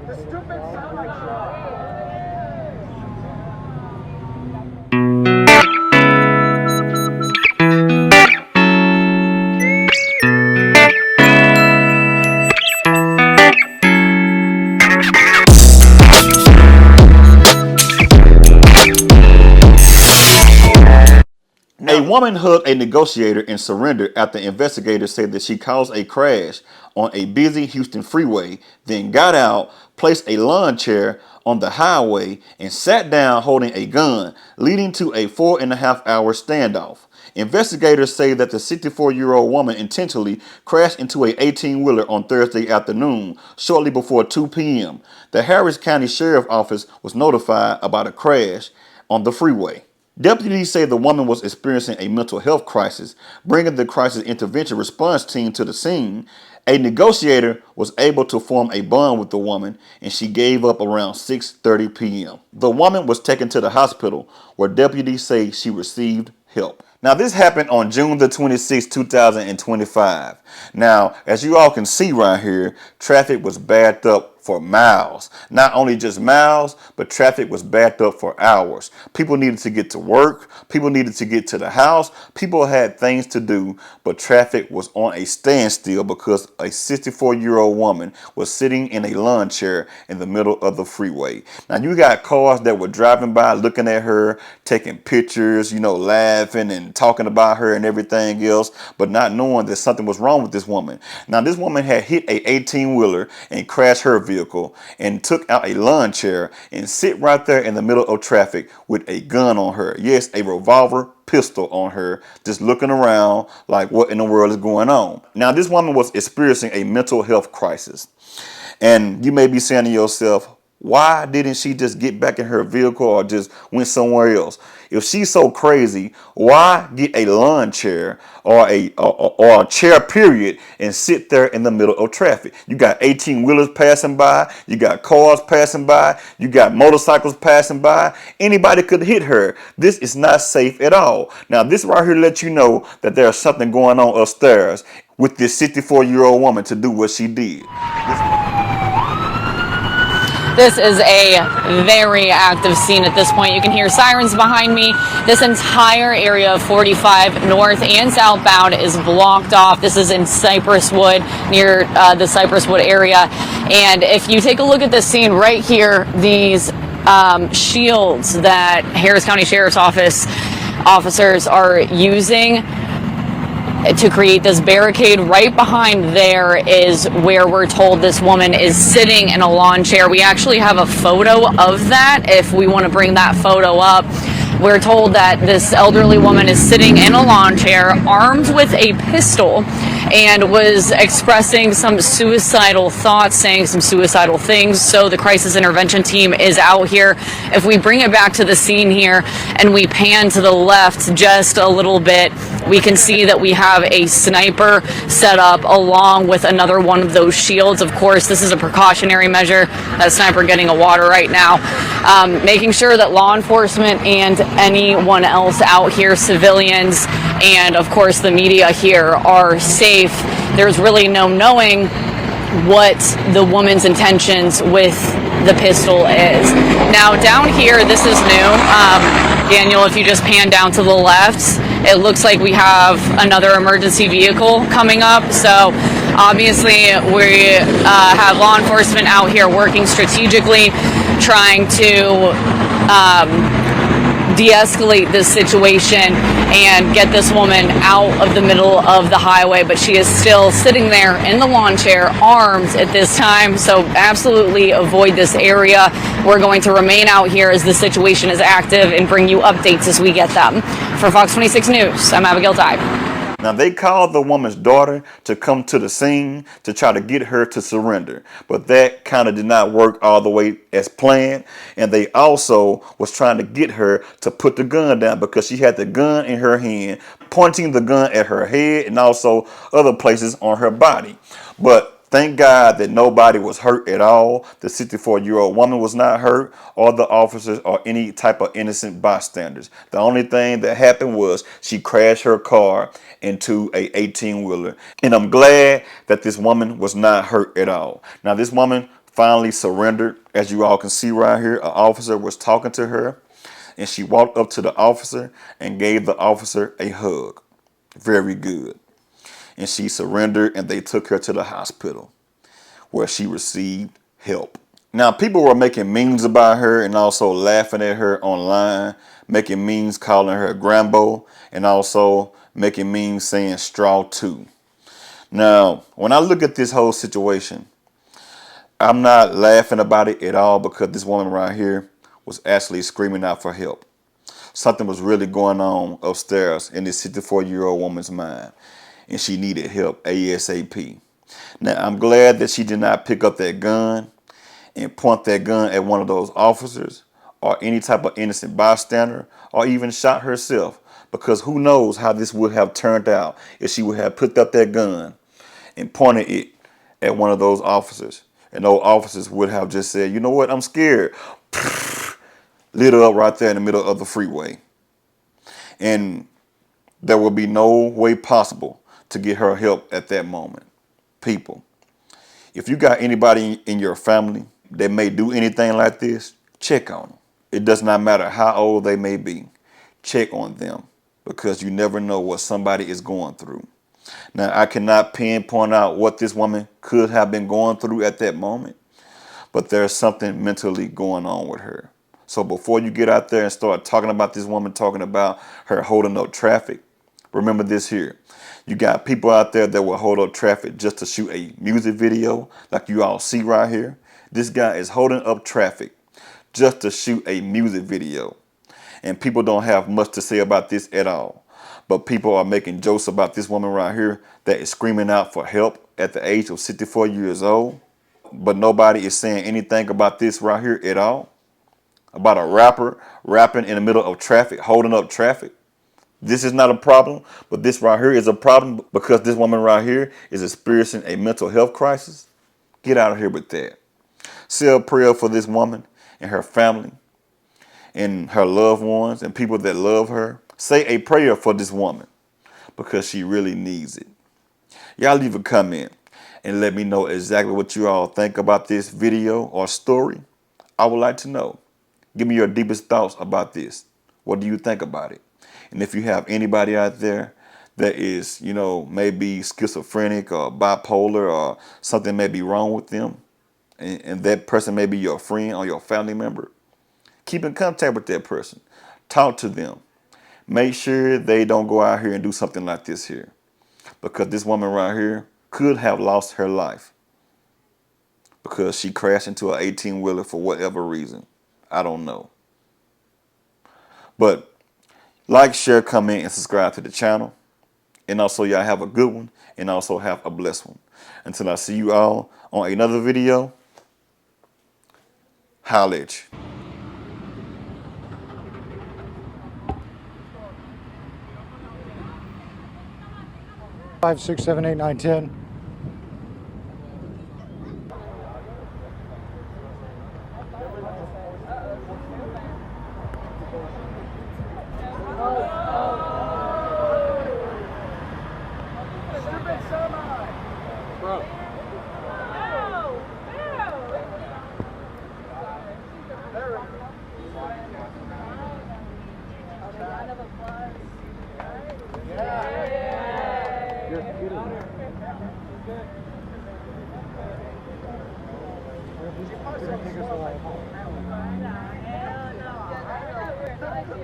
The stupid sound like shit. A woman hugged a negotiator and surrendered after investigators said that she caused a crash on a busy Houston freeway, then got out, placed a lawn chair on the highway, and sat down holding a gun, leading to a 4.5 hour standoff. Investigators say that the 64-year-old woman intentionally crashed into a 18-wheeler on Thursday afternoon, shortly before 2 p.m. The Harris County Sheriff's Office was notified about a crash on the freeway. Deputies say the woman was experiencing a mental health crisis, bringing the crisis intervention response team to the scene. A negotiator was able to form a bond with the woman, and she gave up around 6:30 p.m. The woman was taken to the hospital, where deputies say she received help. Now, this happened on June the 26th, 2025. Now, as you all can see right here, traffic was backed up for miles. Not only just miles, but traffic was backed up for hours. People needed to get to work. People needed to get to the house. People had things to do, but traffic was on a standstill because a 64-year-old woman was sitting in a lawn chair in the middle of the freeway. Now, you got cars that were driving by looking at her, taking pictures, laughing and talking about her and everything else, but not knowing that something was wrong with this woman. Now, this woman had hit a 18-wheeler and crashed her vehicle and took out a lawn chair and sit right there in the middle of traffic with a gun on her. Yes, a revolver pistol on her, just looking around like what in the world is going on. Now, this woman was experiencing a mental health crisis. And you may be saying to yourself, why didn't she just get back in her vehicle or just went somewhere else? If she's so crazy, why get a lawn chair or a chair period and sit there in the middle of traffic? You got 18-wheelers passing by, you got cars passing by, you got motorcycles passing by. Anybody could hit her. This is not safe at all. Now, this right here lets you know that there's something going on upstairs with this 64-year-old woman to do what she did. This is a very active scene at this point. You can hear sirens behind me. This entire area of 45 north and southbound is blocked off. This is in Cypress Wood, near the Cypress Wood area. And if you take a look at this scene right here, these shields that Harris County Sheriff's Office officers are using to create this barricade right behind there is where we're told this woman is sitting in a lawn chair. We actually have a photo of that if we want to bring that photo up. We're told that this elderly woman is sitting in a lawn chair, armed with a pistol, and was expressing some suicidal thoughts, saying some suicidal things. So the crisis intervention team is out here. If we bring it back to the scene here and we pan to the left just a little bit, we can see that we have a sniper set up along with another one of those shields. Of course, this is a precautionary measure. That sniper getting a water right now. Making sure that law enforcement and anyone else out here, civilians, and of course the media here, are safe. There's really no knowing what the woman's intentions with the pistol is. Now down here, this is new. Daniel, if you just pan down to the left, it looks like we have another emergency vehicle coming up. So obviously we have law enforcement out here working strategically, trying to de-escalate this situation and get this woman out of the middle of the highway, but she is still sitting there in the lawn chair, armed at this time. So absolutely avoid this area. We're going to remain out here as the situation is active and bring you updates as we get them. For Fox 26 News, I'm Abigail Dye. Now, they called the woman's daughter to come to the scene to try to get her to surrender, but that kind of did not work all the way as planned. And they also was trying to get her to put the gun down because she had the gun in her hand, pointing the gun at her head and also other places on her body. But thank God that nobody was hurt at all. The 64-year-old woman was not hurt, or the officers, or any type of innocent bystanders. The only thing that happened was she crashed her car into a 18-wheeler. And I'm glad that this woman was not hurt at all. Now, this woman finally surrendered. As you all can see right here, an officer was talking to her, and she walked up to the officer and gave the officer a hug. Very good. And she surrendered, and they took her to the hospital where she received help. Now, people were making memes about her and also laughing at her online, making memes calling her Grambo, and also making memes saying straw too. Now, when I look at this whole situation, I'm not laughing about it at all, because this woman right here was actually screaming out for help. Something was really going on upstairs in this 64-year-old woman's mind, and she needed help ASAP. Now, I'm glad that she did not pick up that gun and point that gun at one of those officers or any type of innocent bystander, or even shot herself, because who knows how this would have turned out if she would have picked up that gun and pointed it at one of those officers. And those officers would have just said, you know what, I'm scared. Lit her up right there in the middle of the freeway. And there would be no way possible to get her help at that moment. People, if you got anybody in your family that may do anything like this, check on them. It does not matter how old they may be. Check on them, because you never know what somebody is going through. Now, I cannot pinpoint out what this woman could have been going through at that moment, but there's something mentally going on with her. So before you get out there and start talking about this woman, talking about her holding up traffic, remember this here. You got people out there that will hold up traffic just to shoot a music video, like you all see right here. This guy is holding up traffic just to shoot a music video. And people don't have much to say about this at all. But people are making jokes about this woman right here that is screaming out for help at the age of 64 years old. But nobody is saying anything about this right here at all. About a rapper rapping in the middle of traffic, holding up traffic. This is not a problem, but this right here is a problem, because this woman right here is experiencing a mental health crisis. Get out of here with that. Say a prayer for this woman and her family and her loved ones and people that love her. Say a prayer for this woman, because she really needs it. Y'all leave a comment and let me know exactly what you all think about this video or story. I would like to know. Give me your deepest thoughts about this. What do you think about it? And if you have anybody out there that is, maybe schizophrenic or bipolar, or something may be wrong with them, and that person may be your friend or your family member, keep in contact with that person. Talk to them. Make sure they don't go out here and do something like this here, because this woman right here could have lost her life because she crashed into an 18-wheeler for whatever reason. I don't know. But like, share, comment, and subscribe to the channel. And also, y'all have a good one, and also have a blessed one. Until I see you all on another video, holla at you. 5, 6, 7, 8, 9, 10. Bro. You're kidding me.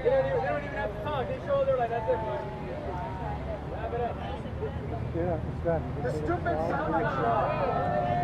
They don't even have to talk. They show their like that's it. Wrap it up. Yeah, it's done. The stupid sound like